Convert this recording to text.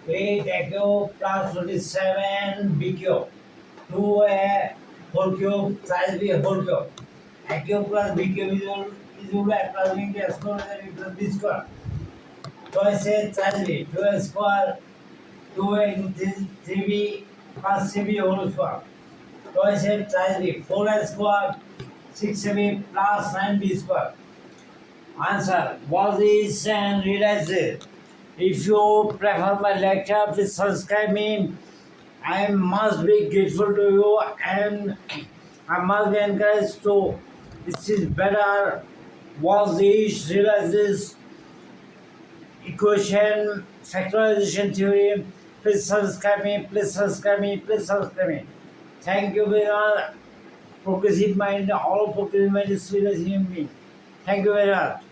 8 AQ plus 27 BQ. 2A whole cube size B whole cube. AQ plus BQ is equal to A plus B into S square plus B square. Twice A size B. 2A square 2A into 3B plus 3B whole square. Twice A size B. 4A square 6AB plus 9B square. Answer was this and realize it. If you prefer my lecture, please subscribe me. I must be grateful to you and I must be encouraged to. This is better. Was this, realize this equation, factorization theory. Please subscribe me, please subscribe me, please subscribe me. Thank you very much. Progressive mind, all progressive mind is serious human being. Thank you very much.